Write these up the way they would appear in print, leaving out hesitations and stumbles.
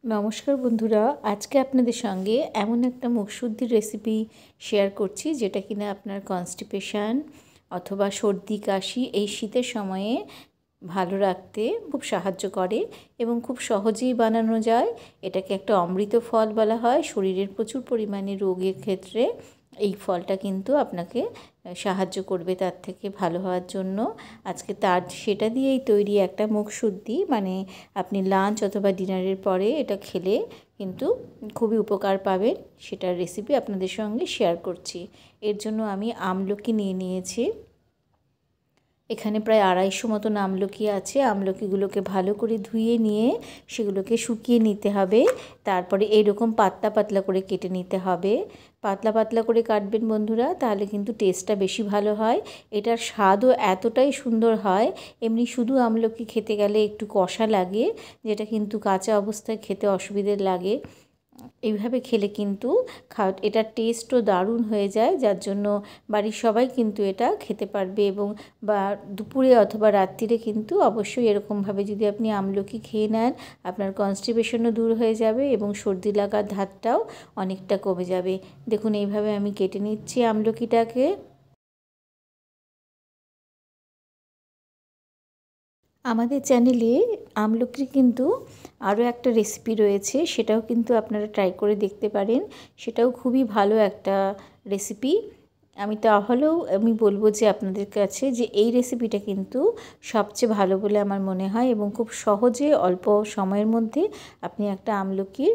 নমস্কার বন্ধুরা, আজকে আপনাদের সঙ্গে এমন একটা মুখশুদ্ধির রেসিপি শেয়ার করছি যেটা কিনা আপনার কনস্টিপেশন অথবা সর্দি কাশি এই শীতের সময়ে ভালো রাখতে খুব সাহায্য করে এবং খুব সহজেই বানানো যায়। এটাকে একটা অমৃত ফল বলা হয়। শরীরের প্রচুর পরিমাণে রোগের ক্ষেত্রে এই ফলটা কিন্তু আপনাকে সাহায্য করবে তার থেকে ভালো হওয়ার জন্য। আজকে সেটা দিয়েই তৈরি একটা মুখশুদ্ধি, মানে আপনি লাঞ্চ অথবা ডিনারের পরে এটা খেলে কিন্তু খুবই উপকার পাবেন। সেটার রেসিপি আপনাদের সঙ্গে শেয়ার করছি। এর জন্য আমি আমলকি নিয়ে নিয়েছি। এখানে প্রায় 250 মতন আমলকি আছে। আমলকিগুলোকে ভালো করে ধুয়ে নিয়ে সেগুলোকে শুকিয়ে নিতে হবে। তারপরে এইরকম পাতলা পাতলা করে কেটে নিতে হবে। পাতলা পাতলা করে কাটবেন বন্ধুরা, তাহলে কিন্তু টেস্টটা বেশি ভালো হয়। এটার স্বাদও এতটাই সুন্দর হয়। এমনি শুধু আমলকি খেতে গেলে একটু কষা লাগে, যেটা কিন্তু কাঁচা অবস্থায় খেতে অসুবিধে লাগে। এইভাবে খেলে কিন্তু এটার টেস্টও দারুণ হয়ে যায়, যার জন্য বাড়ির সবাই কিন্তু এটা খেতে পারবে। এবং বা দুপুরে অথবা রাত্রিরে কিন্তু অবশ্যই এরকমভাবে যদি আপনি আমলকি খেয়ে নেন, আপনার কনস্টিপেশনও দূর হয়ে যাবে এবং সর্দি লাগার ধাতটাও অনেকটা কমে যাবে। দেখুন এইভাবে আমি কেটে নিচ্ছি আমলকিটাকে। আমাদের চ্যানেলে আমলকির কিন্তু আরও একটা রেসিপি রয়েছে, সেটাও কিন্তু আপনারা ট্রাই করে দেখতে পারেন। সেটাও খুবই ভালো একটা রেসিপি। তাহলেও আমি বলবো যে আপনাদের কাছে যে এই রেসিপিটা কিন্তু সবচেয়ে ভালো বলে আমার মনে হয় এবং খুব সহজে অল্প সময়ের মধ্যে আপনি একটা আমলকির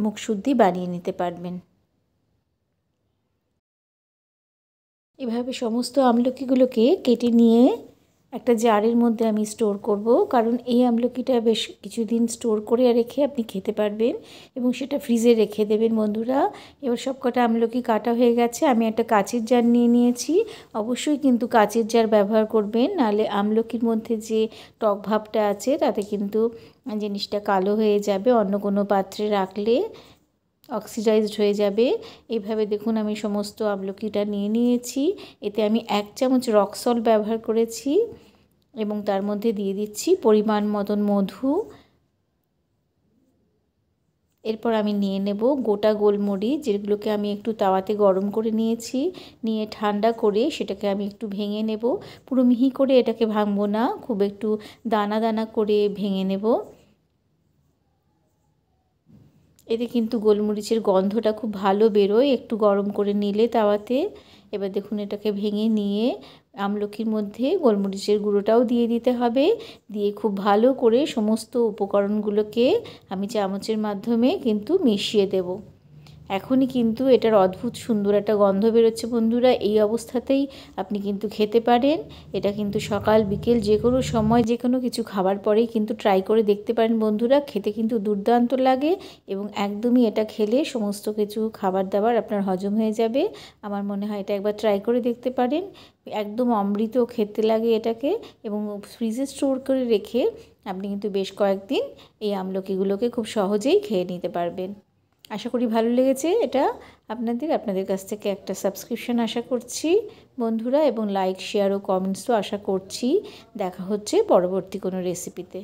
মুখশুদ্ধি বানিয়ে নিতে পারবেন। এভাবে সমস্ত আমলকিগুলোকে কেটে নিয়ে একটা জারের মধ্যে আমি স্টোর করব, কারণ এই আমলকিটা বেশ কিছুদিন স্টোর করে রেখে আপনি খেতে পারবেন এবং সেটা ফ্রিজে রেখে দেবেন বন্ধুরা। এবার সব কটা আমলকি কাটা হয়ে গেছে। আমি একটা কাচের জার নিয়ে নিয়েছি। অবশ্যই কিন্তু কাচের জার ব্যবহার করবেন, নাহলে আমলকির মধ্যে যে টক ভাবটা আছে তাতে কিন্তু জিনিসটা কালো হয়ে যাবে। অন্য কোনো পাত্রে রাখলে অক্সিডাইজড হয়ে যাবে। এইভাবে দেখুন আমি সমস্ত আমলকিটা নিয়ে নিয়েছি। এতে আমি 1 চামচ রক সল্ট ব্যবহার করেছি এবং তার মধ্যে দিয়ে দিচ্ছি পরিমাণ মতন মধু। এরপর আমি নিয়ে নেব গোটা গোলমরিচ, যেগুলোকে আমি একটু তাওয়াতে গরম করে নিয়েছি। নিয়ে ঠান্ডা করে সেটাকে আমি একটু ভেঙে নেব। পুরো মিহি করে এটাকে ভাঙবো না, খুব একটু দানা দানা করে ভেঙে নেব। এতে কিন্তু গোলমরিচের গন্ধটা খুব ভালো বেরোয় একটু গরম করে নিলে তাওয়াতে। এবার দেখুন এটাকে ভেঙে নিয়ে আমলকির মধ্যে গোলমরিচের গুঁড়োটাও দিয়ে দিতে হবে। দিয়ে খুব ভালো করে সমস্ত উপকরণগুলোকে আমি চামচের মাধ্যমে কিন্তু মিশিয়ে দেব। এখনই কিন্তু এটার অদ্ভুত সুন্দর একটা গন্ধ বেরোচ্ছে বন্ধুরা। এই অবস্থাতেই আপনি কিন্তু খেতে পারেন। এটা কিন্তু সকাল বিকেল যে কোনো সময় যে কোনো কিছু খাবার পরেই কিন্তু ট্রাই করে দেখতে পারেন বন্ধুরা। খেতে কিন্তু দুর্দান্ত লাগে এবং একদমই এটা খেলে সমস্ত কিছু খাবার দাবার আপনার হজম হয়ে যাবে। আমার মনে হয় এটা একবার ট্রাই করে দেখতে পারেন। একদম অমৃত খেতে লাগে এটাকে এবং ফ্রিজে স্টোর করে রেখে আপনি কিন্তু বেশ কয়েকদিন এই আমলকিগুলোকে খুব সহজেই খেয়ে নিতে পারবেন। আশা করি ভালো লেগেছে এটা আপনাদের কাছ থেকে একটা সাবস্ক্রিপশন আশা করছি বন্ধুরা, এবং লাইক শেয়ার ও কমেন্টসও আশা করছি। দেখা হচ্ছে পরবর্তী কোনো রেসিপিতে।